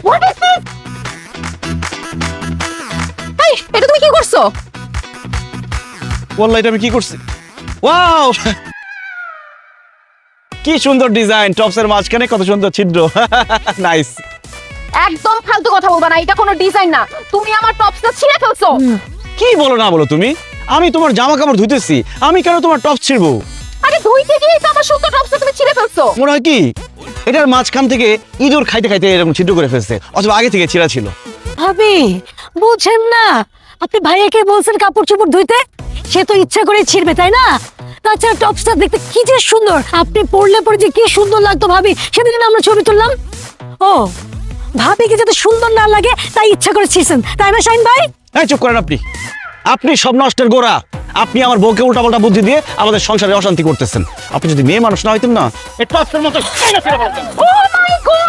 What is this? এই, এটা তুমি কি করছো? বললা এটা আমি কি করছি? ওয়াও, কি সুন্দর ডিজাইন, টপসের মাঝখানে কত সুন্দর ছিদ্র। নাইস। একদম ফালতু কথা বলবা না, এটা কোনো ডিজাইন না। তুমি আমার টপসটা ছিঁড়ে ফেলছো। কি বলো না বলো তুমি? আমি তোমার জামা কাপড় ধুইতেছি, আমি কেন তোমার টপ ছিড়বো? আরে ধুইতে গিয়েই তো আমার সুন্দর টপসটা তুমি ছিঁড়ে ফেলছো। মনে হয় কি এটার মাঝখান থেকে ইঁদুর খাইতে খাইতে এরকম ছিদ্র করে ফেলছে, অথবা আগে থেকে ছিঁড়া ছিল। ভাবি বুঝেন না, আপনি ভাইয়াকে বলছেন কাপড় চোপড় ধুইতে, সে তো ইচ্ছা করে ছিড়বে তাই না? তাছাড়া টপসটা দেখতে কি যে সুন্দর, আপনি পরলে পরে যে কি সুন্দর লাগতো ভাবি, সেদিন না আমরা ছবি তুললাম। ও, ভাবিকে যাতে সুন্দর না লাগে তাই ইচ্ছা করে ছিঁড়ছেন তাই না শাহিন ভাই? এই চুপ করেন আপনি, আপনি সব নষ্টের গোড়া। আপনি আমার বউকে উল্টাপাল্টা বুদ্ধি দিয়ে আমাদের সংসারে অশান্তি করতেছেন। আপনি যদি মেয়ে মানুষ না হইতেন না, এই টপসের মতো ও মাই গড,